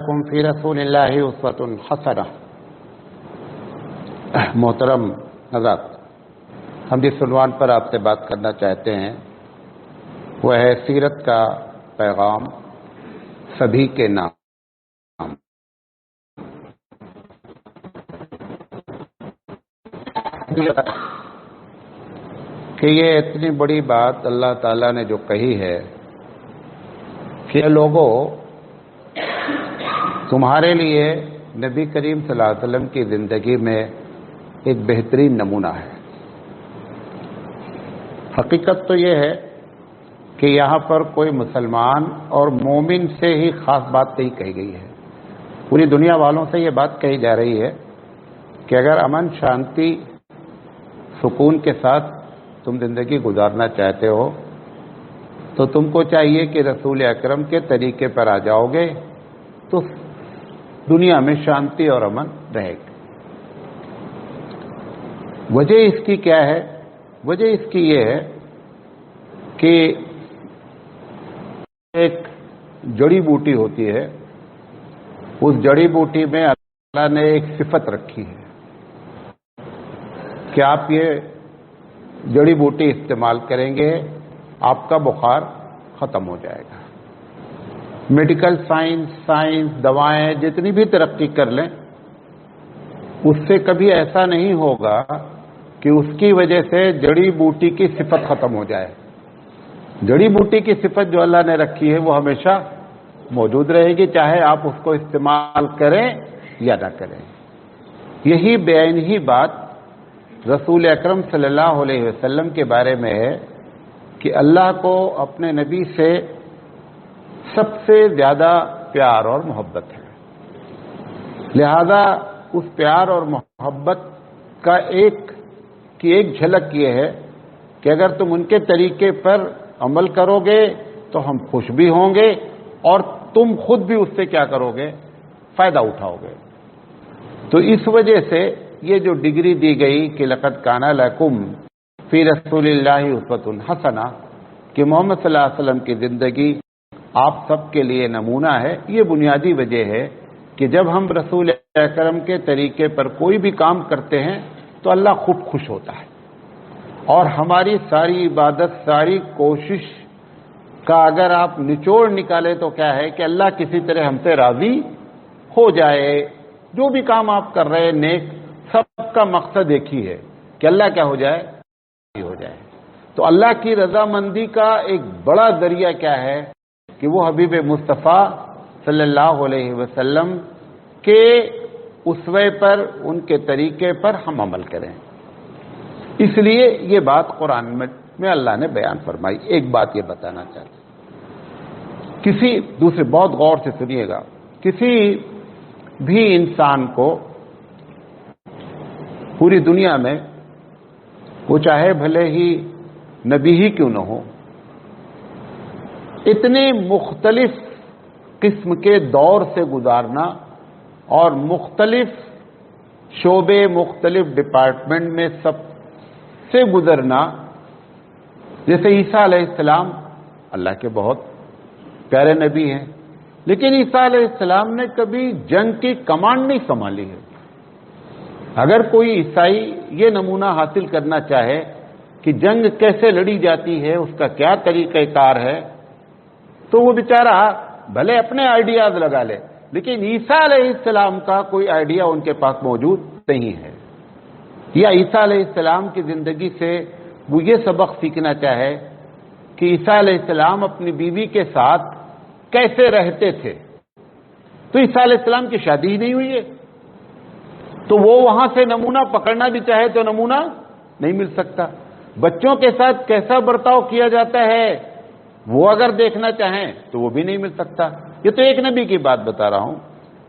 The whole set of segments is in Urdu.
لکم فی رسول اللہ اسوۃ حسنہ۔ محترم حضرات، ہم جس عنوان پر آپ سے بات کرنا چاہتے ہیں وہ ہے سیرت کا پیغام سبھی کے نام۔ کہ یہ اتنی بڑی بات اللہ تعالیٰ نے جو کہی ہے کہ لوگوں تمہارے لیے نبی کریم صلی اللہ علیہ وسلم کی زندگی میں ایک بہترین نمونہ ہے۔ حقیقت تو یہ ہے کہ یہاں پر کوئی مسلمان اور مومن سے ہی خاص بات نہیں کہی گئی ہے، پوری دنیا والوں سے یہ بات کہی جا رہی ہے کہ اگر امن شانتی سکون کے ساتھ تم زندگی گزارنا چاہتے ہو تو تم کو چاہیے کہ رسول اکرم کے طریقے پر آ جاؤ گے تو دنیا میں شانتی اور امن رہے گا۔ وجہ اس کی کیا ہے؟ وجہ اس کی یہ ہے کہ ایک جڑی بوٹی ہوتی ہے، اس جڑی بوٹی میں اللہ نے ایک صفت رکھی ہے کہ آپ یہ جڑی بوٹی استعمال کریں گے آپ کا بخار ختم ہو جائے گا۔ میڈیکل سائنس دوائیں جتنی بھی ترقی کر لیں اس سے کبھی ایسا نہیں ہوگا کہ اس کی وجہ سے جڑی بوٹی کی صفت ختم ہو جائے۔ جڑی بوٹی کی صفت جو اللہ نے رکھی ہے وہ ہمیشہ موجود رہے گی، چاہے آپ اس کو استعمال کریں یا نہ کریں۔ یہی بے عین ہی بات رسول اکرم صلی اللہ علیہ وسلم کے بارے میں ہے کہ اللہ کو اپنے نبی سے سب سے زیادہ پیار اور محبت ہے، لہذا اس پیار اور محبت کا ایک جھلک یہ ہے کہ اگر تم ان کے طریقے پر عمل کرو گے تو ہم خوش بھی ہوں گے اور تم خود بھی اس سے کیا کرو گے؟ فائدہ اٹھاؤ گے۔ تو اس وجہ سے یہ جو ڈگری دی گئی کہ لقد کان لکم فی رسول اللہ اسوۃ حسنہ، کہ محمد صلی اللہ علیہ وسلم کی زندگی آپ سب کے لیے نمونہ ہے، یہ بنیادی وجہ ہے کہ جب ہم رسول اکرم کے طریقے پر کوئی بھی کام کرتے ہیں تو اللہ خوب خوش ہوتا ہے، اور ہماری ساری عبادت، ساری کوشش کا اگر آپ نچوڑ نکالیں تو کیا ہے کہ اللہ کسی طرح ہم سے راضی ہو جائے۔ جو بھی کام آپ کر رہے ہیں نیک، سب کا مقصد ایک ہی ہے کہ اللہ کیا ہو جائے؟ ہو جائے۔ تو اللہ کی رضامندی کا ایک بڑا ذریعہ کیا ہے کہ وہ حبیب مصطفیٰ صلی اللہ علیہ وسلم کے اسوے پر، ان کے طریقے پر ہم عمل کریں۔ اس لیے یہ بات قرآن میں اللہ نے بیان فرمائی۔ ایک بات یہ بتانا چاہتا ہوں، دوسرے بہت غور سے سنیے گا، کسی بھی انسان کو پوری دنیا میں وہ چاہے بھلے ہی نبی ہی کیوں نہ ہو، اتنے مختلف قسم کے دور سے گزارنا اور مختلف شعبے، مختلف ڈپارٹمنٹ میں سب سے گزرنا، جیسے عیسیٰ علیہ السلام اللہ کے بہت پیارے نبی ہیں، لیکن عیسیٰ علیہ السلام نے کبھی جنگ کی کمانڈ نہیں سنبھالی ہے۔ اگر کوئی عیسائی یہ نمونہ حاصل کرنا چاہے کہ جنگ کیسے لڑی جاتی ہے، اس کا کیا طریقہ کار ہے، تو وہ بیچارہ بھلے اپنے آئیڈیاز لگا لے، لیکن عیسیٰ علیہ السلام کا کوئی آئیڈیا ان کے پاس موجود نہیں ہے۔ یا عیسیٰ علیہ السلام کی زندگی سے وہ یہ سبق سیکھنا چاہے کہ عیسیٰ علیہ السلام اپنی بیوی کے ساتھ کیسے رہتے تھے، تو عیسیٰ علیہ السلام کی شادی ہی نہیں ہوئی ہے، تو وہ وہاں سے نمونہ پکڑنا بھی چاہے تو نمونہ نہیں مل سکتا۔ بچوں کے ساتھ کیسا برتاؤ کیا جاتا ہے وہ اگر دیکھنا چاہیں تو وہ بھی نہیں مل سکتا۔ یہ تو ایک نبی کی بات بتا رہا ہوں،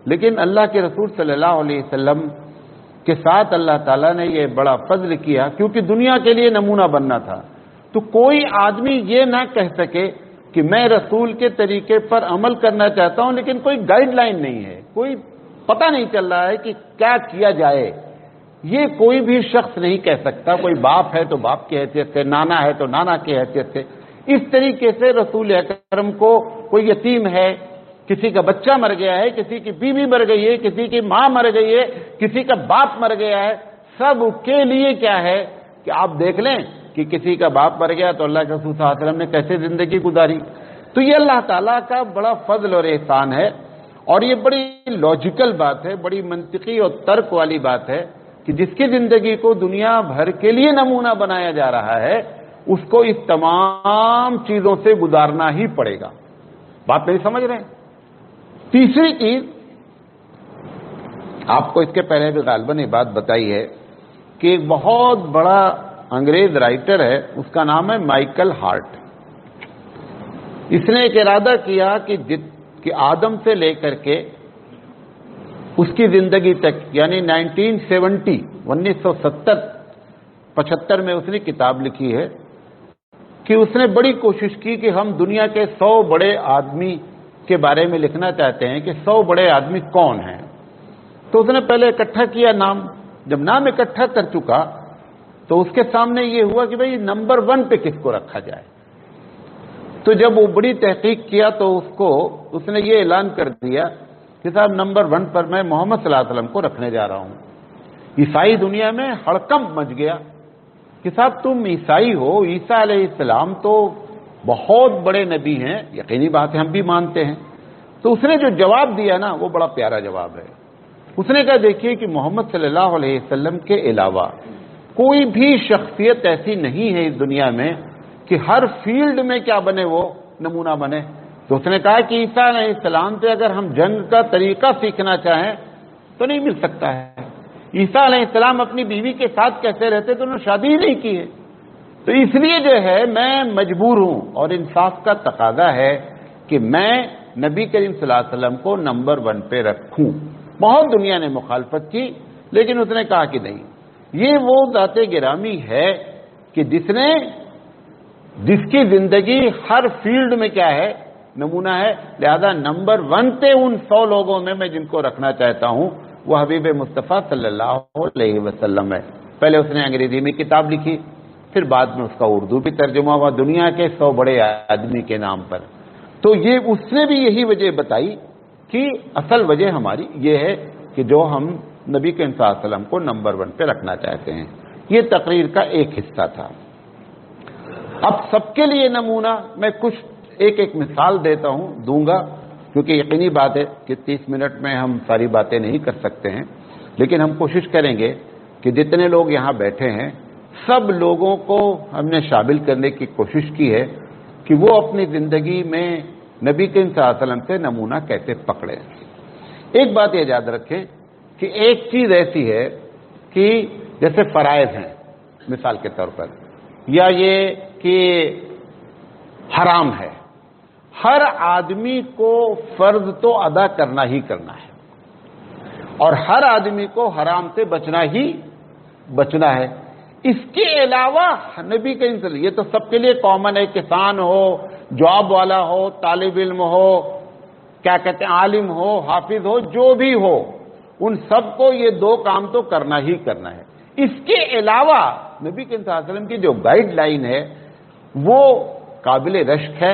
لیکن اللہ کے رسول صلی اللہ علیہ وسلم کے ساتھ اللہ تعالیٰ نے یہ بڑا فضل کیا، کیونکہ دنیا کے لیے نمونہ بننا تھا۔ تو کوئی آدمی یہ نہ کہہ سکے کہ میں رسول کے طریقے پر عمل کرنا چاہتا ہوں لیکن کوئی گائیڈ لائن نہیں ہے، کوئی پتہ نہیں چل رہا ہے کہ کیا کیا جائے، یہ کوئی بھی شخص نہیں کہہ سکتا۔ کوئی باپ ہے تو باپ کی حیثیت سے، نانا ہے تو نانا کی حیثیت سے، اس طریقے سے رسول اکرم کو کوئی یتیم ہے کسی کا بچہ مر گیا ہے، کسی کی بیوی مر گئی ہے، کسی کی ماں مر گئی ہے، کسی کا باپ مر گیا ہے، سب کے لیے کیا ہے کہ آپ دیکھ لیں کہ کسی کا باپ مر گیا تو اللہ کے رسول صلی اللہ علیہ وسلم نے کیسے زندگی گزاری. تو یہ اللہ تعالیٰ کا بڑا فضل اور احسان ہے، اور یہ بڑی لاجیکل بات ہے، بڑی منطقی اور ترک والی بات ہے کہ جس کی زندگی کو دنیا بھر کے لیے نمونہ بنایا جا رہا ہے اس کو اس تمام چیزوں سے گزارنا ہی پڑے گا. بات نہیں سمجھ رہے ہیں؟ تیسری چیز آپ کو اس کے پہلے بھی غالباً یہ بات بتائی ہے کہ ایک بہت بڑا انگریز رائٹر ہے، اس کا نام ہے مائیکل ہارٹ. اس نے ایک ارادہ کیا کہ آدم سے لے کر کے اس کی زندگی تک، یعنی 1975 میں اس نے کتاب لکھی ہے کہ اس نے بڑی کوشش کی کہ ہم دنیا کے 100 بڑے آدمی کے بارے میں لکھنا چاہتے ہیں کہ 100 بڑے آدمی کون ہیں. تو اس نے پہلے اکٹھا کیا نام. جب نام اکٹھا کر چکا تو اس کے سامنے یہ ہوا کہ بھئی نمبر 1 پہ کس کو رکھا جائے. تو جب وہ بڑی تحقیق کیا تو اس نے یہ اعلان کر دیا کہ صاحب نمبر 1 پر میں محمد صلی اللہ علیہ وسلم کو رکھنے جا رہا ہوں. عیسائی دنیا میں ہڑکمپ مچ گیا کہ صاحب تم عیسائی ہو، عیسیٰ علیہ السلام تو بہت بڑے نبی ہیں، یقینی بات ہے ہم بھی مانتے ہیں. تو اس نے جو جواب دیا نا وہ بڑا پیارا جواب ہے. اس نے کہا دیکھیے کہ محمد صلی اللہ علیہ وسلم کے علاوہ کوئی بھی شخصیت ایسی نہیں ہے اس دنیا میں کہ ہر فیلڈ میں کیا بنے، وہ نمونہ بنے. تو اس نے کہا کہ عیسیٰ علیہ السلام سے اگر ہم جنگ کا طریقہ سیکھنا چاہیں تو نہیں مل سکتا ہے. عیسیٰ علیہ السلام اپنی بیوی کے ساتھ کیسے رہتے تو انہوں نے شادی ہی نہیں کی ہے. تو اس لیے جو ہے میں مجبور ہوں اور انصاف کا تقاضا ہے کہ میں نبی کریم صلی اللہ علیہ وسلم کو نمبر 1 پہ رکھوں. بہت دنیا نے مخالفت کی لیکن اس نے کہا کہ نہیں، یہ وہ ذات گرامی ہے کہ جس کی زندگی ہر فیلڈ میں کیا ہے، نمونہ ہے. لہذا نمبر 1 پہ ان 100 لوگوں میں جن کو رکھنا چاہتا ہوں وہ حبیب مصطفیٰ صلی اللہ علیہ وسلم ہے. پہلے اس نے انگریزی میں کتاب لکھی، پھر بعد میں اس کا اردو بھی ترجمہ ہوا دنیا کے 100 بڑے آدمی کے نام پر. تو یہ اس نے بھی یہی وجہ بتائی کہ اصل وجہ ہماری یہ ہے کہ جو ہم نبی کے صلی اللہ علیہ وسلم کو نمبر 1 پہ رکھنا چاہتے ہیں. یہ تقریر کا ایک حصہ تھا. اب سب کے لیے نمونہ میں کچھ ایک مثال دوں گا کیونکہ یقینی بات ہے کہ 30 منٹ میں ہم ساری باتیں نہیں کر سکتے ہیں، لیکن ہم کوشش کریں گے کہ جتنے لوگ یہاں بیٹھے ہیں سب لوگوں کو ہم نے شامل کرنے کی کوشش کی ہے کہ وہ اپنی زندگی میں نبی کریم صلی اللہ علیہ وسلم سے نمونہ کیسے پکڑیں. ایک بات یہ یاد رکھیں کہ ایک چیز ایسی ہے کہ جیسے فرائض ہیں مثال کے طور پر، یا یہ کہ حرام ہے، ہر آدمی کو فرض تو ادا کرنا ہی کرنا ہے اور ہر آدمی کو حرام سے بچنا ہے. اس کے علاوہ نبی کریم صلی اللہ علیہ وسلم، یہ تو سب کے لیے کامن ہے، کسان ہو، جاب والا ہو، طالب علم ہو، کیا کہتے ہیں عالم ہو، حافظ ہو، جو بھی ہو، ان سب کو یہ 2 کام تو کرنا ہی کرنا ہے. اس کے علاوہ نبی کریم صلی اللہ علیہ وسلم کی جو گائیڈ لائن ہے وہ قابل رشک ہے،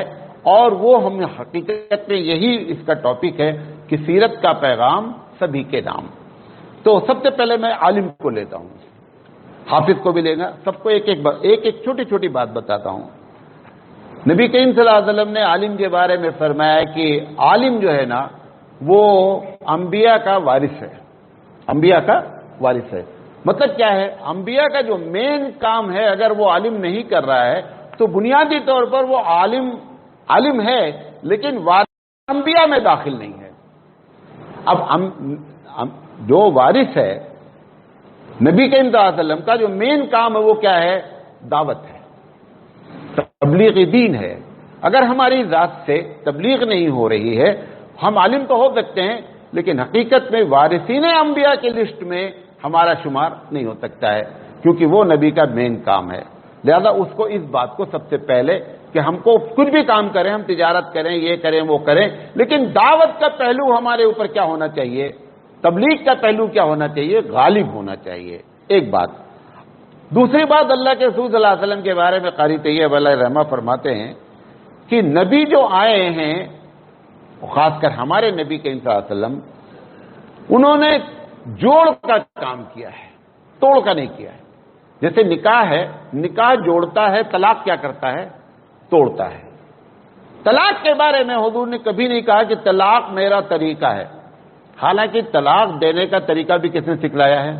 اور وہ ہم حقیقت میں یہی اس کا ٹاپک ہے کہ سیرت کا پیغام سبھی کے نام. تو سب سے پہلے میں عالم کو لیتا ہوں، حافظ کو بھی لے گا، سب کو ایک چھوٹی چھوٹی بات بتاتا ہوں. نبی کریم صلی اللہ علیہ وسلم نے عالم کے بارے میں فرمایا کہ عالم جو ہے نا وہ انبیاء کا وارث ہے. انبیاء کا وارث ہے مطلب کیا ہے؟ انبیاء کا جو مین کام ہے اگر وہ عالم نہیں کر رہا ہے تو بنیادی طور پر وہ عالم ہے لیکن وارث انبیاء میں داخل نہیں ہے. اب جو وارث ہے نبی کریم صلی اللہ علیہ وسلم کا جو مین کام ہے وہ کیا ہے؟ دعوت ہے، تبلیغ دین ہے. اگر ہماری ذات سے تبلیغ نہیں ہو رہی ہے، ہم عالم تو ہو سکتے ہیں لیکن حقیقت میں وارثین انبیاء کی لسٹ میں ہمارا شمار نہیں ہو سکتا ہے کیونکہ وہ نبی کا مین کام ہے. لہذا اس کو اس بات کو سب سے پہلے کہ ہم کو کچھ بھی کام کریں، ہم تجارت کریں، یہ کریں وہ کریں، لیکن دعوت کا پہلو ہمارے اوپر کیا ہونا چاہیے؟ تبلیغ کا پہلو کیا ہونا چاہیے؟ غالب ہونا چاہیے. ایک بات. دوسری بات، اللہ کے رسول صلی اللہ علیہ وسلم کے بارے میں قاری طیب علیہ رحمہ فرماتے ہیں کہ نبی جو آئے ہیں خاص کر ہمارے نبی کریم صلی اللہ علیہ وسلم، انہوں نے جوڑ کا کام کیا ہے، توڑ کا نہیں کیا ہے۔ جیسے نکاح ہے، نکاح جوڑتا ہے، طلاق کیا کرتا ہے؟ توڑتا ہے۔ طلاق کے بارے میں حضور نے کبھی نہیں کہا کہ طلاق میرا طریقہ ہے، حالانکہ طلاق دینے کا طریقہ بھی کس نے سکھلایا ہے؟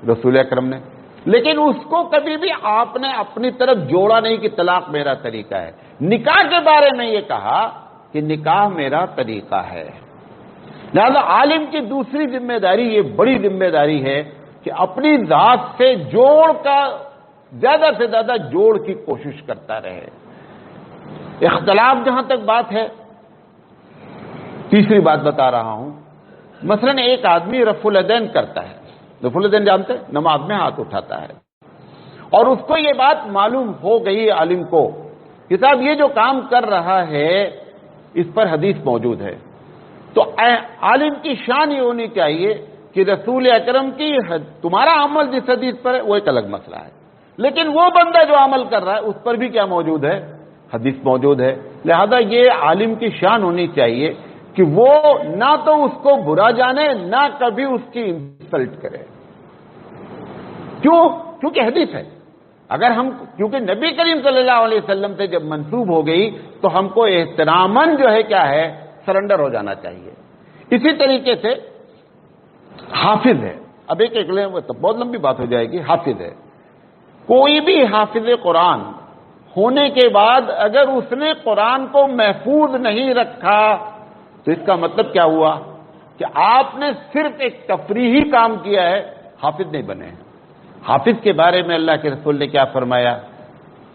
رسول اکرم نے۔ لیکن اس کو کبھی بھی آپ نے اپنی طرف جوڑا نہیں کہ طلاق میرا طریقہ ہے۔ نکاح کے بارے میں یہ کہا کہ نکاح میرا طریقہ ہے۔ لہذا عالم کی دوسری ذمہ داری، یہ بڑی ذمہ داری ہے کہ اپنی ذات سے جوڑ کا زیادہ سے زیادہ جوڑ کی کوشش کرتا رہے۔ اختلاف جہاں تک بات ہے، تیسری بات بتا رہا ہوں، مثلا ایک آدمی رفع الیدین کرتا ہے، رفع الیدین جانتے ہیں؟ نماز میں ہاتھ اٹھاتا ہے، اور اس کو یہ بات معلوم ہو گئی عالم کو کہ صاحب یہ جو کام کر رہا ہے اس پر حدیث موجود ہے، تو عالم کی شان یہ ہونی چاہیے کہ رسول اکرم کی تمہارا عمل جس حدیث پر ہے وہ ایک الگ مسئلہ ہے، لیکن وہ بندہ جو عمل کر رہا ہے اس پر بھی کیا موجود ہے؟ حدیث موجود ہے۔ لہذا یہ عالم کی شان ہونی چاہیے کہ وہ نہ تو اس کو برا جانے، نہ کبھی اس کی انسلٹ کرے۔ کیونکہ حدیث ہے۔ اگر ہم، کیونکہ نبی کریم صلی اللہ علیہ وسلم سے جب منسوب ہو گئی تو ہم کو احتراماً جو ہے کیا ہے؟ سرنڈر ہو جانا چاہیے۔ اسی طریقے سے حافظ ہے، اب ایک تو بہت لمبی بات ہو جائے گی۔ حافظ ہے، کوئی بھی حافظ قرآن ہونے کے بعد اگر اس نے قرآن کو محفوظ نہیں رکھا تو اس کا مطلب کیا ہوا؟ کہ آپ نے صرف ایک تفریحی کام کیا ہے، حافظ نہیں بنے ہیں۔ حافظ کے بارے میں اللہ کے رسول نے کیا فرمایا؟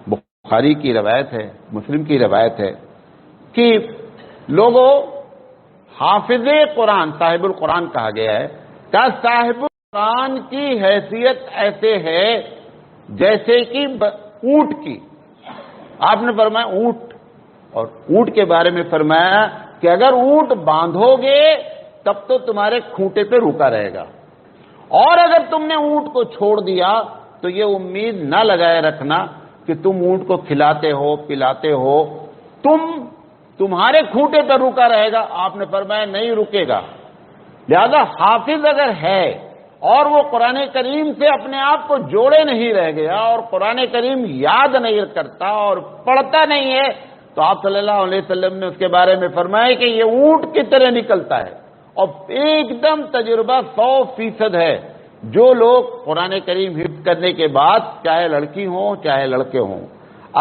بخاری کی روایت ہے، مسلم کی روایت ہے کہ لوگوں، حافظ قرآن، صاحب القرآن کہا گیا ہے، کہ صاحب القرآن کی حیثیت ایسے ہے جیسے کہ اونٹ کی۔ آپ نے فرمایا اونٹ، اور اونٹ کے بارے میں فرمایا کہ اگر اونٹ باندھو گے تب تو تمہارے کھوٹے پہ رکا رہے گا، اور اگر تم نے اونٹ کو چھوڑ دیا تو یہ امید نہ لگائے رکھنا کہ تم اونٹ کو کھلاتے ہو پلاتے ہو، تمہارے کھوٹے پر رکا رہے گا۔ آپ نے فرمایا نہیں رکے گا۔ لہذا حافظ اگر ہے اور وہ قرآن کریم سے اپنے آپ کو جوڑے نہیں رہ گیا اور قرآن کریم یاد نہیں کرتا اور پڑھتا نہیں ہے، تو آپ صلی اللہ علیہ وسلم نے اس کے بارے میں فرمایا کہ یہ اونٹ کی طرح نکلتا ہے، اور ایک دم تجربہ 100% ہے۔ جو لوگ قرآن کریم حفظ کرنے کے بعد، چاہے لڑکی ہوں چاہے لڑکے ہوں،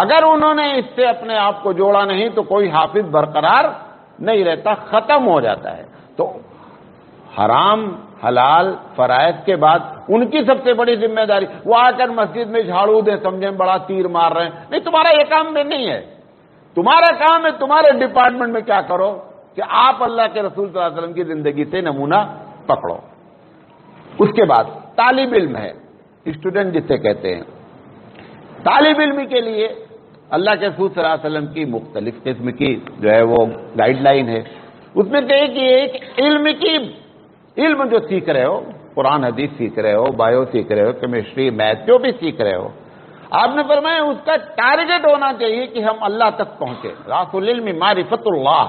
اگر انہوں نے اس سے اپنے آپ کو جوڑا نہیں تو کوئی حافظ برقرار نہیں رہتا، ختم ہو جاتا ہے۔ تو حرام حلال فرائض کے بعد ان کی سب سے بڑی ذمہ داری، وہ آ کر مسجد میں جھاڑو دیں، سمجھیں بڑا تیر مار رہے ہیں، نہیں، تمہارا یہ کام میں نہیں ہے۔ تمہارا کام ہے تمہارے ڈپارٹمنٹ میں کیا کرو کہ آپ اللہ کے رسول صلی اللہ علیہ وسلم کی زندگی سے نمونہ پکڑو۔ اس کے بعد طالب علم ہے، اسٹوڈنٹ جسے کہتے ہیں، طالب علم کے لیے اللہ کے رسول صلی اللہ علیہ وسلم کی مختلف قسم کی جو ہے وہ گائیڈ لائن ہے۔ اس میں کہ ایک علم جو سیکھ رہے ہو، قرآن حدیث سیکھ رہے ہو، بایو سیکھ رہے ہو، کیمسٹری میتھ جو بھی سیکھ رہے ہو، آپ نے فرمایا اس کا ٹارگٹ ہونا چاہیے کہ ہم اللہ تک پہنچے۔ راس العلم معرفت اللہ،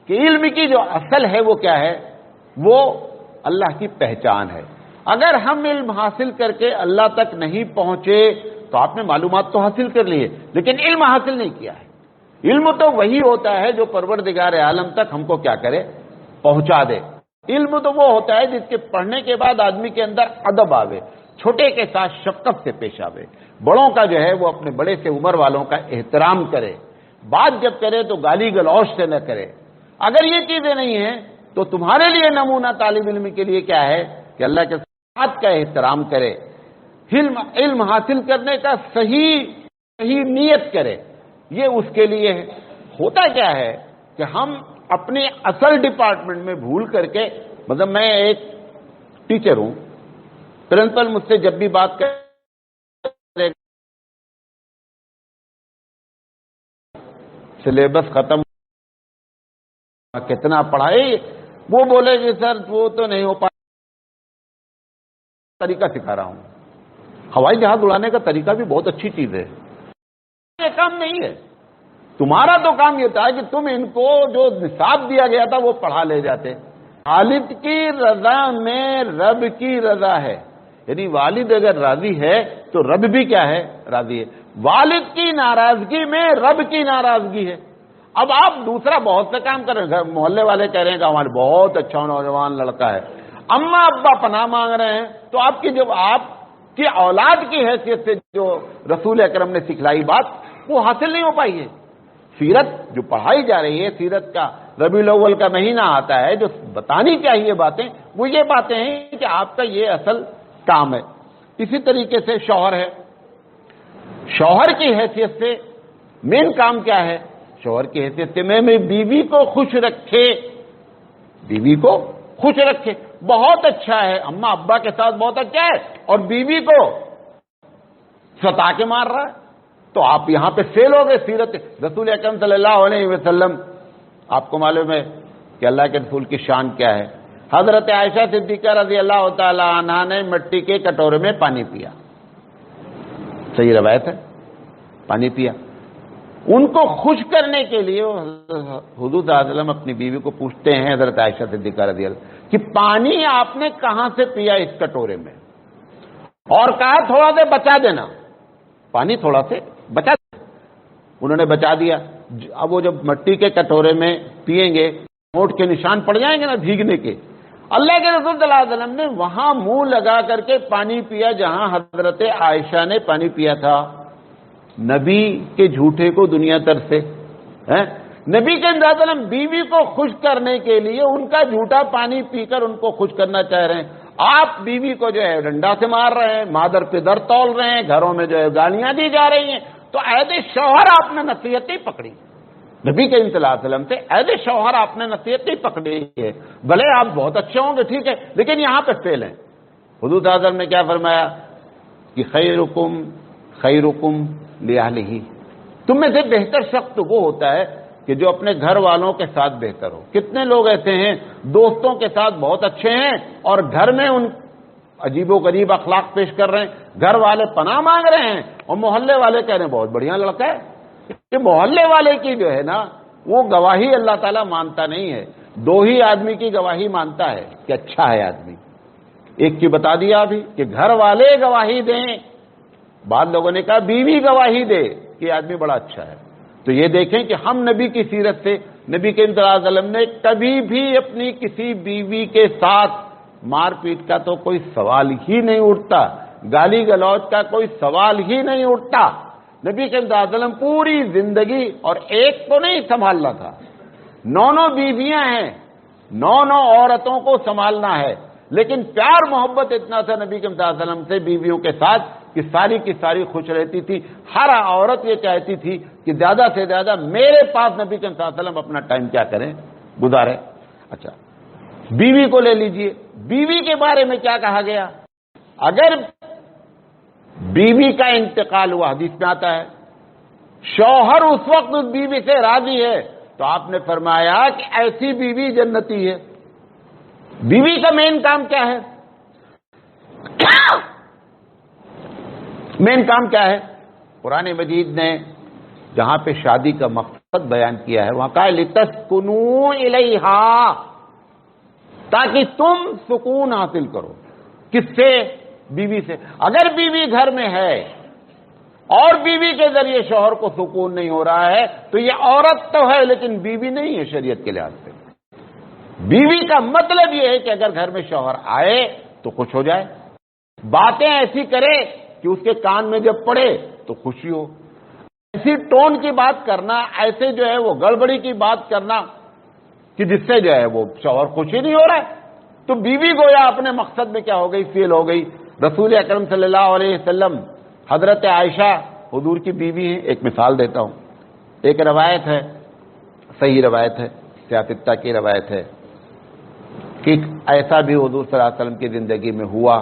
کہ علم کی جو اصل ہے وہ کیا ہے؟ وہ اللہ کی پہچان ہے۔ اگر ہم علم حاصل کر کے اللہ تک نہیں پہنچے تو آپ نے معلومات تو حاصل کر لی ہے لیکن علم حاصل نہیں کیا ہے۔ علم تو وہی ہوتا ہے جو پروردگار عالم تک ہم کو کیا کرے؟ پہنچا دے۔ علم تو وہ ہوتا ہے جس کے پڑھنے کے بعد آدمی کے اندر ادب آوے، چھوٹے کے ساتھ شفقت سے پیش آوے، بڑوں کا جو ہے وہ اپنے بڑے سے عمر والوں کا احترام کرے، بات جب کرے تو گالی گلوچ سے نہ کرے۔ اگر یہ چیزیں نہیں ہیں تو تمہارے لیے نمونہ طالب علم کے لیے کیا ہے؟ کہ اللہ کے ساتھ کا احترام کرے، علم حاصل کرنے کا صحیح نیت کرے، یہ اس کے لیے ہے۔ ہوتا کیا ہے کہ ہم اپنے اصل ڈپارٹمنٹ میں بھول کر کے، مطلب میں ایک ٹیچر ہوں، پرنسپل مجھ سے جب بھی بات کرے سلیبس ختم کتنا پڑھائی، وہ بولے کہ سر وہ تو نہیں ہو پا، طریقہ سکھا رہا ہوں۔ ہوائی جہاز اڑانے کا طریقہ بھی بہت اچھی چیز ہے، یہ کام نہیں ہے۔ تمہارا تو کام یہ تھا کہ تم ان کو جو نصاب دیا گیا تھا وہ پڑھا لے جاتے. والد کی رضا میں رب کی رضا ہے، یعنی والد اگر راضی ہے تو رب بھی کیا ہے؟ راضی ہے. والد کی ناراضگی میں رب کی ناراضگی ہے. اب آپ دوسرا بہت سے کام کر رہے ہیں، محلے والے کہہ رہے ہیں کہ ہمارے بہت اچھا نوجوان لڑکا ہے، اماں ابا پناہ مانگ رہے ہیں، تو آپ کی جب آپ کی اولاد کی حیثیت سے جو رسول اکرم نے سکھلائی بات وہ حاصل نہیں ہو پائی ہے. سیرت جو پڑھائی جا رہی ہے، سیرت کا ربیع الاول کا مہینہ آتا ہے، جو بتانی چاہیے باتیں وہ یہ باتیں ہیں کہ آپ کا یہ اصل کام ہے. اسی طریقے سے شوہر ہے، شوہر کی حیثیت سے مین کام کیا ہے؟ شوہر کی حیثیت سے میں بیوی کو خوش رکھے، بیوی کو خوش رکھے. بہت اچھا ہے، اماں ابا کے ساتھ بہت اچھا ہے، اور بیوی کو ستا کے مار رہا ہے، تو آپ یہاں پہ فیل ہو گئے. سیرت رسول اکرم صلی اللہ علیہ وسلم، آپ کو معلوم ہے کہ اللہ کے رسول کی شان کیا ہے. حضرت عائشہ صدیقہ رضی اللہ تعالی عنہا نے مٹی کے کٹورے میں پانی پیا، صحیح روایت ہے، پانی پیا. ان کو خوش کرنے کے لیے حضور صلی اللہ علیہ وسلم اپنی بیوی کو پوچھتے ہیں، حضرت عائشہ صدیقہ رضی اللہ کہ پانی آپ نے کہاں سے پیا اس کٹورے میں؟ اور کہا تھوڑا سے بچا دینا، پانی تھوڑا سے بچا دینا. انہوں نے بچا دیا. اب وہ جب مٹی کے کٹورے میں پیئیں گے ہونٹ کے نشان پڑ جائیں گے نا بھیگنے کے. اللہ کے رسول صلی اللہ علیہ وسلم نے وہاں منہ لگا کر کے پانی پیا جہاں حضرت عائشہ نے پانی پیا تھا. نبی کے جھوٹے کو دنیا ترسے. نبی کے صلی اللہ علیہ وسلم بیوی کو خوش کرنے کے لیے ان کا جھوٹا پانی پی کر ان کو خوش کرنا چاہ رہے ہیں. آپ بیوی کو جو ہے ڈنڈا سے مار رہے ہیں، مادر پہ در تول رہے ہیں، گھروں میں جو ہے گالیاں دی جا رہی ہیں. تو عہد شوہر آپ نے نصیحت نہیں پکڑی. نبی کے صلی اللہ علیہ وسلم سے عہد شوہر آپ نے نصیحت نہیں پکڑی ہے. بھلے آپ بہت اچھے ہوں گے، ٹھیک ہے، لیکن یہاں پہ فیل ہیں. حضور صلی اللہ علیہ وسلم نے کیا فرمایا کہ خیرکم خیرکم لأہلہ، تم میں سے بہتر شخص تو وہ ہوتا ہے کہ جو اپنے گھر والوں کے ساتھ بہتر ہو. کتنے لوگ ایسے ہیں دوستوں کے ساتھ بہت اچھے ہیں اور گھر میں ان عجیب و غریب اخلاق پیش کر رہے ہیں، گھر والے پناہ مانگ رہے ہیں اور محلے والے کہہ رہے ہیں بہت بڑھیا لڑکا ہے. کہ محلے والے کی جو ہے نا وہ گواہی اللہ تعالیٰ مانتا نہیں ہے. دو ہی آدمی کی گواہی مانتا ہے کہ اچھا ہے آدمی. ایک کی بتا دیا ابھی کہ گھر والے گواہی دیں، بعض لوگوں نے کہا بیوی گواہی دے کہ آدمی بڑا اچھا ہے. تو یہ دیکھیں کہ ہم نبی کی سیرت سے، نبی کے صلی اللہ علیہ وسلم نے کبھی بھی اپنی کسی بیوی کے ساتھ مار پیٹ کا تو کوئی سوال ہی نہیں اٹھتا، گالی گلوچ کا کوئی سوال ہی نہیں اٹھتا. نبی کے صلی اللہ علیہ وسلم پوری زندگی، اور ایک کو نہیں سنبھالنا تھا، 9 بیویاں ہیں، 9 عورتوں کو سنبھالنا ہے. لیکن پیار محبت اتنا تھا نبی کے صلی اللہ علیہ وسلم سے بیویوں کے ساتھ کہ ساری کی ساری خوش رہتی تھی. ہر عورت یہ چاہتی تھی کہ زیادہ سے زیادہ میرے پاس نبی صلی اللہ علیہ وسلم اپنا ٹائم کیا کریں، گزارے. اچھا، بیوی کو لے لیجئے. بیوی کے بارے میں کیا کہا گیا؟ اگر بیوی کا انتقال ہوا، حدیث میں آتا ہے شوہر اس وقت اس بیوی سے راضی ہے تو آپ نے فرمایا کہ ایسی بیوی جنتی ہے. بیوی کا مین کام کیا ہے؟ مین کام کیا ہے؟ قرآن مجید نے جہاں پہ شادی کا مقصد بیان کیا ہے وہاں کہا لِتَسْكُنُوا إِلَيْهَا، تاکہ تم سکون حاصل کرو. کس سے؟ بیوی سے. اگر بیوی گھر میں ہے اور بیوی کے ذریعے شوہر کو سکون نہیں ہو رہا ہے تو یہ عورت تو ہے لیکن بیوی نہیں ہے شریعت کے لحاظ سے. بیوی کا مطلب یہ ہے کہ اگر گھر میں شوہر آئے تو خوش ہو جائے، باتیں ایسی کرے کہ اس کے کان میں جب پڑے تو خوشی ہو. ایسی ٹون کی بات کرنا، ایسے جو ہے وہ گڑبڑی کی بات کرنا کہ جس سے جو ہے وہ شوہر خوشی نہیں ہو رہا ہے تو بیوی گویا اپنے مقصد میں کیا ہو گئی؟ فیل ہو گئی. رسول اکرم صلی اللہ علیہ وسلم، حضرت عائشہ حضور کی بیوی ہیں. ایک مثال دیتا ہوں. ایک روایت ہے، صحیح روایت ہے، سیاستہ کی روایت ہے کہ ایسا بھی حضور صلی اللہ علیہ وسلم کی زندگی میں ہوا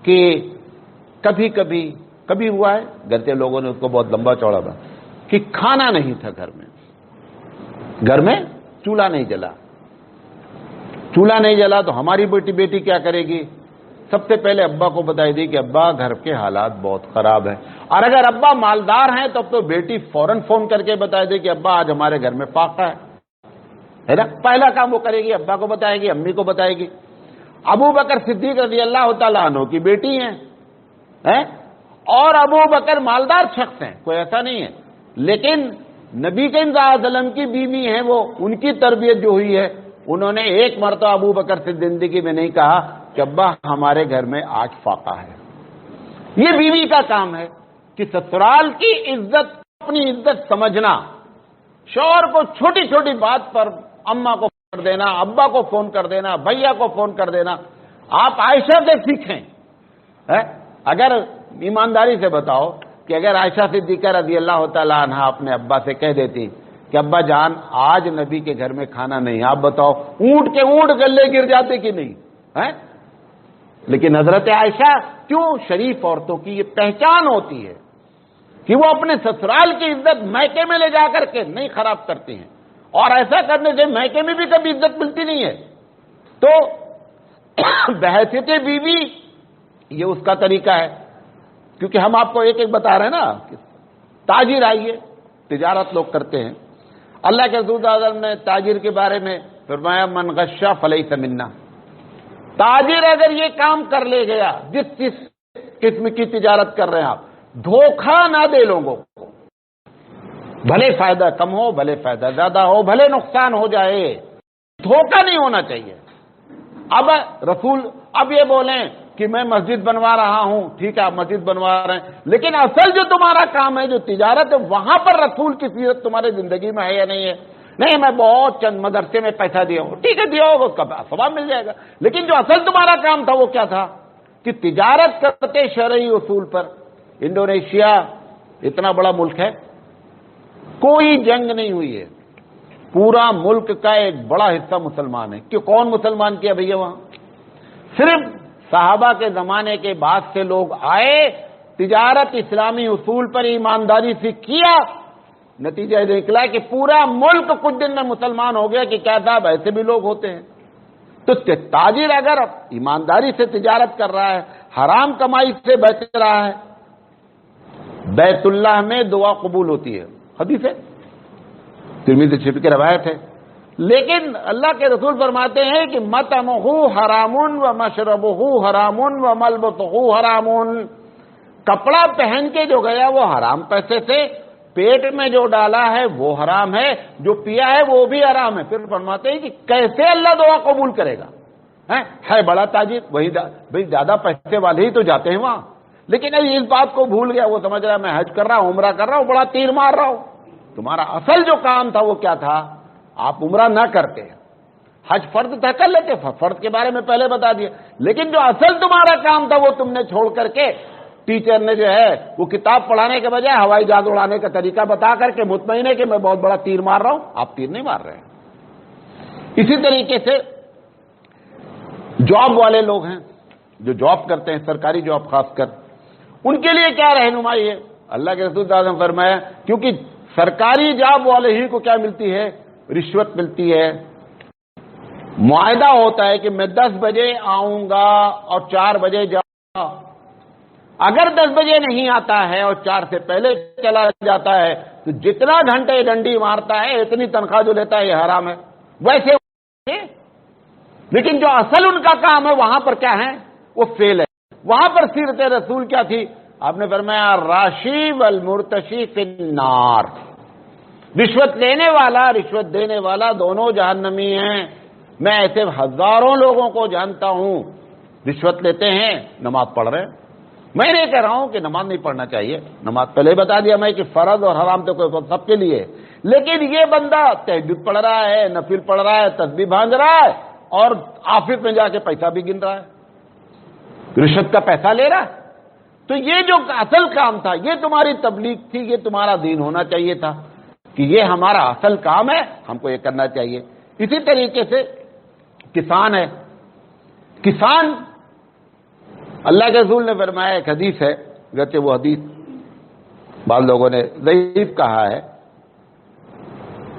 کہ کبھی ہوا ہے، گھر لوگوں نے اس کو بہت لمبا چوڑا تھا کہ کھانا نہیں تھا گھر میں چولہا نہیں جلا تو ہماری بیٹی کیا کرے گی؟ سب سے پہلے ابا کو بتائی دی کہ ابا گھر کے حالات بہت خراب ہیں، اور اگر ابا مالدار ہیں تو اب تو بیٹی فوراً فون کر کے بتائی دی کہ ابا آج ہمارے گھر میں فاقہ ہے نا؟ پہلا کام وہ کرے گی، ابا کو بتائے گی، امی کو بتائے گی۔ ابو بکر صدیق رضی اللہ تعالیٰ عنہ کی بیٹی ہیں، اور ابو بکر مالدار شخص ہیں، کوئی ایسا نہیں ہے، لیکن نبی کریم صلی اللہ علیہ وسلم کی بیوی ہیں وہ، ان کی تربیت جو ہوئی ہے، انہوں نے ایک مرتبہ ابو بکر سے زندگی میں نہیں کہا کہ ابا ہمارے گھر میں آج فاقہ ہے۔ یہ بیوی کا کام ہے کہ سسرال کی عزت، اپنی عزت سمجھنا، شوہر کو چھوٹی چھوٹی بات پر اماں کو فون کر دینا، ابا کو فون کر دینا، بھیا کو فون کر دینا۔ آپ عائشہ سے سیکھیں۔ اگر ایمانداری سے بتاؤ کہ اگر عائشہ صدیقہ رضی اللہ تعالیٰ عنہ اپنے ابا سے کہہ دیتی کہ ابا جان آج نبی کے گھر میں کھانا نہیں، آپ بتاؤ اونٹ کے اونٹ گلے گر جاتے کہ نہیں؟ لیکن حضرت عائشہ کیوں؟ شریف عورتوں کی یہ پہچان ہوتی ہے کہ وہ اپنے سسرال کی عزت میکے میں لے جا کر کے نہیں خراب کرتی ہیں، اور ایسا کرنے سے میکے میں بھی کبھی عزت ملتی نہیں ہے۔ تو بحیثیت بیوی یہ اس کا طریقہ ہے، کیونکہ ہم آپ کو ایک ایک بتا رہے ہیں نا، تاجر آئیے، تجارت لوگ کرتے ہیں، اللہ کے رسول صلی اللہ علیہ وسلم نے تاجر کے بارے میں فرمایا من غش فلیس منا۔ تاجر اگر یہ کام کر لے گیا، جس قسم کی تجارت کر رہے ہیں آپ، دھوکہ نہ دے لوگوں کو، بھلے فائدہ کم ہو، بھلے فائدہ زیادہ ہو، بھلے نقصان ہو جائے، دھوکہ نہیں ہونا چاہیے۔ اب رسول اب یہ بولیں کہ میں مسجد بنوا رہا ہوں، ٹھیک ہے آپ مسجد بنوا رہے ہیں، لیکن اصل جو تمہارا کام ہے، جو تجارت ہے، وہاں پر رسول کی سیرت تمہاری زندگی میں ہے یا نہیں ہے؟ نہیں میں بہت چند مدرسے میں پیسہ دیا ہوں، ٹھیک ہے دیا ہوگا، اس کا ثواب مل جائے گا، لیکن جو اصل تمہارا کام تھا وہ کیا تھا کہ تجارت کرتے شرعی اصول پر۔ انڈونیشیا اتنا بڑا ملک ہے، کوئی جنگ نہیں ہوئی ہے، پورا ملک کا ایک بڑا حصہ مسلمان ہے۔ کہ کون مسلمان کیا بھیا وہاں؟ صرف صحابہ کے زمانے کے بعد سے لوگ آئے، تجارت اسلامی اصول پر ایمانداری سے کیا، نتیجہ یہ نکلا کہ پورا ملک کچھ دن میں مسلمان ہو گیا کہ کیا صاحب ایسے بھی لوگ ہوتے ہیں۔ تو تاجر اگر ایمانداری سے تجارت کر رہا ہے، حرام کمائی سے بچ رہا ہے، بیت اللہ میں دعا قبول ہوتی ہے، حدیث ہے، ترمذی شریف کی روایت ہے۔ لیکن اللہ کے رسول فرماتے ہیں کہ مطعمہ حرام و مشربہ حرام و ملبسہ حرام، کپڑا پہن کے جو گیا وہ حرام پیسے سے، پیٹ میں جو ڈالا ہے وہ حرام ہے، جو پیا ہے وہ بھی حرام ہے۔ پھر فرماتے ہیں کہ کیسے اللہ دعا قبول کرے گا؟ ہے بڑا تاجر، وہی بھائی زیادہ پیسے والے ہی تو جاتے ہیں وہاں، لیکن اب اس بات کو بھول گیا، وہ سمجھ رہا ہے میں حج کر رہا ہوں، عمرہ کر رہا ہوں، بڑا تیر مار رہا ہوں۔ تمہارا اصل جو کام تھا وہ کیا تھا؟ آپ عمرہ نہ کرتے، حج فرض تھا کر لیتے، فرض کے بارے میں پہلے بتا دیا، لیکن جو اصل تمہارا کام تھا وہ تم نے چھوڑ کر کے، ٹیچر نے جو ہے وہ کتاب پڑھانے کے بجائے ہوائی جہاز اڑانے کا طریقہ بتا کر کے مطمئن ہے کہ میں بہت بڑا تیر مار رہا ہوں۔ آپ تیر نہیں مار رہے ہیں۔ اسی طریقے سے جاب والے لوگ ہیں جو جاب کرتے ہیں، سرکاری جاب خاص کر، ان کے لیے کیا رہنمائی ہے؟ اللہ کے رسول صلی اللہ علیہ وسلم فرمایا، کیونکہ سرکاری جاب والے ہی کو کیا ملتی ہے؟ رشوت ملتی ہے۔ معاہدہ ہوتا ہے کہ میں 10 بجے آؤں گا اور 4 بجے جاؤں گا، اگر 10 بجے نہیں آتا ہے اور 4 سے پہلے چلا جاتا ہے تو جتنا گھنٹے ڈنڈی مارتا ہے اتنی تنخواہ جو لیتا ہے یہ حرام ہے۔ ویسے لیکن جو اصل ان کا کام ہے وہاں پر کیا ہے؟ وہ فیل ہے۔ وہاں پر سیرت رسول کیا تھی؟ آپ نے فرمایا راشی والمرتشی فی النار، رشوت لینے والا رشوت دینے والا دونوں جہنمی ہیں۔ میں ایسے ہزاروں لوگوں کو جانتا ہوں رشوت لیتے ہیں، نماز پڑھ رہے ہیں۔ میں نہیں کہہ رہا ہوں کہ نماز نہیں پڑھنا چاہیے، نماز پہلے بتا دیا میں کہ فرض اور حرام تو کوئی سب کے لیے، لیکن یہ بندہ تہجد پڑھ رہا ہے، نفل پڑھ رہا ہے، تسبیح بھانج رہا ہے اور آفس میں جا کے پیسہ بھی گن رہا ہے، رشوت کا پیسہ لے رہا ہے۔ تو یہ جو اصل کام تھا، یہ تمہاری تبلیغ تھی، یہ تمہارا دین ہونا چاہیے تھا کہ یہ ہمارا اصل کام ہے، ہم کو یہ کرنا چاہیے۔ اسی طریقے سے کسان ہے، کسان اللہ کے رسول نے فرمایا، ایک حدیث ہے، اگرچہ وہ حدیث بعض لوگوں نے ضعیف کہا ہے،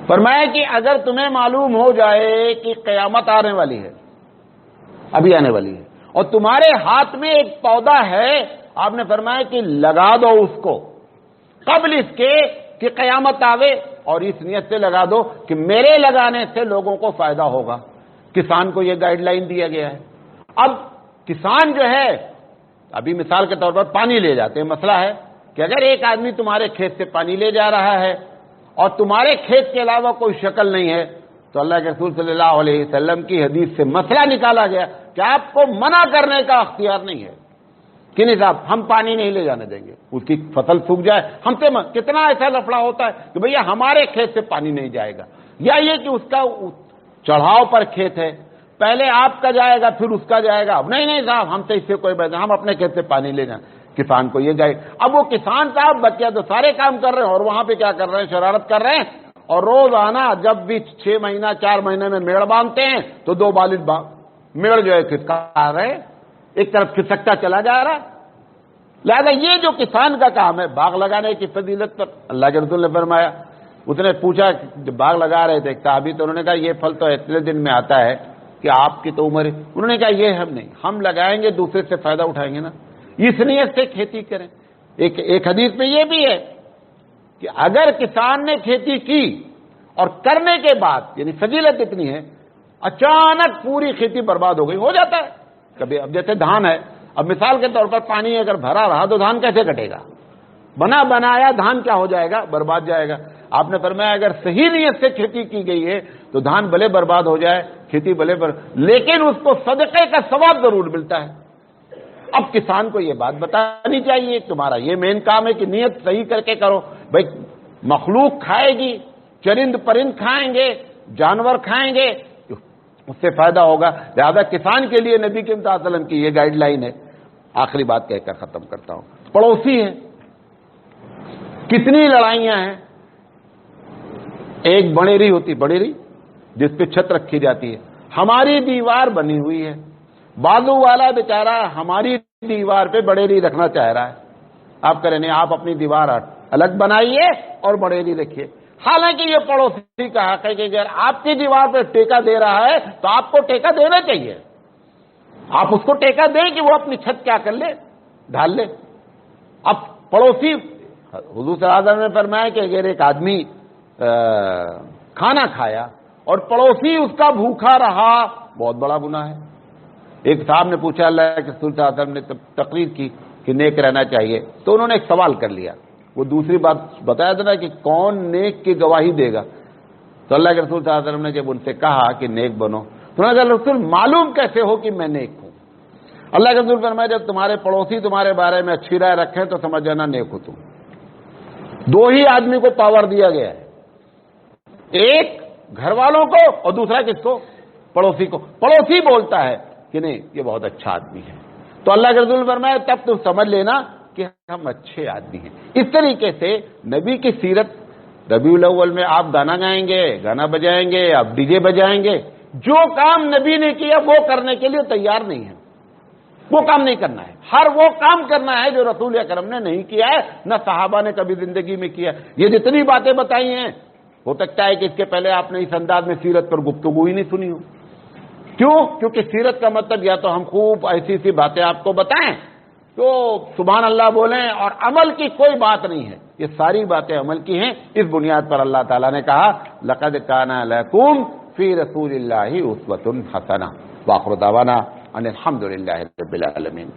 فرمایا کہ اگر تمہیں معلوم ہو جائے کہ قیامت آنے والی ہے، ابھی آنے والی ہے، اور تمہارے ہاتھ میں ایک پودا ہے، آپ نے فرمایا کہ لگا دو اس کو قبل اس کے کہ قیامت آوے، اور اس نیت سے لگا دو کہ میرے لگانے سے لوگوں کو فائدہ ہوگا۔ کسان کو یہ گائیڈ لائن دیا گیا ہے۔ اب کسان جو ہے، ابھی مثال کے طور پر پانی لے جاتے ہیں، مسئلہ ہے کہ اگر ایک آدمی تمہارے کھیت سے پانی لے جا رہا ہے اور تمہارے کھیت کے علاوہ کوئی شکل نہیں ہے، تو اللہ کے رسول صلی اللہ علیہ وسلم کی حدیث سے مسئلہ نکالا گیا کہ آپ کو منع کرنے کا اختیار نہیں ہے کہ نہیں صاحب ہم پانی نہیں لے جانے دیں گے، اس کی فصل سوکھ جائے ہم سے کتنا ایسا لفڑا ہوتا ہے کہ بھیا ہمارے کھیت سے پانی نہیں جائے گا، یا یہ کہ اس کا چڑھاؤ پر کھیت ہے، پہلے آپ کا جائے گا پھر اس کا جائے گا، نہیں صاحب ہم سے اس سے کوئی بات، ہم اپنے کھیت سے پانی لے جائیں۔ کسان کو یہ گائے، اب وہ کسان صاحب بچے تو سارے کام کر رہے ہیں اور وہاں پہ کیا کر رہے ہیں، شرارت کر رہے ہیں، اور روزانہ جب بھی 6 مہینہ 4 مہینے میں میڑ باندھتے ہیں تو 2 بالٹ میڑ جو ہے کھسکا رہے، ایک طرف کھسکتا چلا جا رہا۔ لہذا یہ جو کسان کا کام ہے، باغ لگانے کی فضیلت پر اللہ کے رسول نے فرمایا، اس نے پوچھا جب باغ لگا رہے تھے ایک صحابی، تو انہوں نے کہا یہ پھل تو اتنے دن میں آتا ہے کہ آپ کی تو عمر، انہوں نے کہا یہ ہم نہیں، ہم لگائیں گے دوسرے سے فائدہ اٹھائیں گے نا، اس نیت سے کھیتی کریں۔ ایک حدیث میں یہ بھی ہے کہ اگر کسان نے کھیتی کی اور کرنے کے بعد، یعنی فضیلت اتنی ہے، اچانک پوری کھیتی برباد ہو گئی، ہو جاتا ہے کبھی، اب جیسے دھان ہے، اب مثال کے طور پر پانی اگر بھرا رہا تو دھان کیسے کٹے گا، بنا بنایا دھان کیا ہو جائے گا، برباد جائے گا۔ آپ نے فرمایا اگر صحیح نیت سے کھیتی کی گئی ہے تو دھان بھلے برباد ہو جائے، کھیتی بھلے لیکن اس کو صدقے کا ثواب ضرور ملتا ہے۔ اب کسان کو یہ بات بتانی چاہیے، تمہارا یہ مین کام ہے کہ نیت صحیح کر کے کرو، بھائی مخلوق کھائے گی، چرند پرند کھائیں گے، جانور کھائیں گے، اس سے فائدہ ہوگا۔ لہذا کسان کے لیے نبی کریم صلی اللہ علیہ وسلم کی یہ گائیڈ لائن ہے۔ آخری بات کہہ کر ختم کرتا ہوں، پڑوسی ہیں، کتنی لڑائیاں ہیں۔ ایک بڑیری ہوتی، بڑیری جس پہ چھت رکھی جاتی ہے، ہماری دیوار بنی ہوئی ہے، بازو والا بیچارہ ہماری دیوار پہ بڑیری رکھنا چاہ رہا ہے، آپ کہہ رہے ہیں آپ اپنی دیوار الگ بنائیے اور بڑیری رکھیے، حالانکہ یہ پڑوسی کا حق ہے کہ اگر آپ کی دیوار پہ ٹیکہ دے رہا ہے تو آپ کو ٹیکہ دینا چاہیے، آپ اس کو ٹیکہ دیں کہ وہ اپنی چھت کیا کر لے، ڈھال لے۔ اب پڑوسی، حضور صلی اللہ علیہ وسلم نے فرمایا کہ اگر ایک آدمی کھانا کھایا اور پڑوسی اس کا بھوکا رہا، بہت بڑا گناہ ہے۔ ایک صاحب نے پوچھا، اللہ کے رسول صلی اللہ علیہ وسلم نے تقریر کی کہ نیک رہنا چاہیے، تو انہوں نے ایک سوال کر لیا، وہ دوسری بات بتایا تھا نا کہ کون نیک کی گواہی دے گا، تو اللہ کے رسول صلی اللہ علیہ وسلم نے جب ان سے کہا کہ نیک بنو، تو انہوں نے کہا رسول معلوم کیسے ہو کہ میں نیک ہوں؟ اللہ کے رسول فرمایا جب تمہارے پڑوسی تمہارے بارے میں اچھی رائے رکھیں تو سمجھ جانا نیک ہو تم۔ 2 ہی آدمی کو پاور دیا گیا ہے، ایک گھر والوں کو اور دوسرا کس کو، پڑوسی کو۔ پڑوسی بولتا ہے کہ نہیں یہ بہت اچھا آدمی ہے، تو اللہ کے رسول فرمایا تب تم سمجھ لینا کہ ہم اچھے آدمی ہیں۔ اس طریقے سے نبی کی سیرت، ربیع الاول میں آپ گانا گائیں گے، گانا بجائیں گے، آپ ڈی جے بجائیں گے، جو کام نبی نے کیا وہ کرنے کے لیے تیار نہیں ہے، وہ کام نہیں کرنا ہے۔ ہر وہ کام کرنا ہے جو رسول اکرم نے نہیں کیا ہے، نہ صحابہ نے کبھی زندگی میں کیا۔ یہ جتنی باتیں بتائی ہیں، ہو سکتا ہے کہ اس کے پہلے آپ نے اس انداز میں سیرت پر گفتگو ہی نہیں سنی ہو۔ کیوں؟ کیونکہ سیرت کا مطلب یا تو ہم خوب ایسی باتیں آپ کو بتائیں تو سبحان اللہ بولیں اور عمل کی کوئی بات نہیں ہے، یہ ساری باتیں عمل کی ہیں۔ اس بنیاد پر اللہ تعالیٰ نے کہا لَقَدْ كَانَ لَكُمْ فِي رَسُولِ اللَّهِ أُسْوَةٌ حَسَنَةٌ وَآخِرُ دَعْوَانَا أَنِ الْحَمْدُ لِلَّهِ رَبِّ الْعَالَمِينَ۔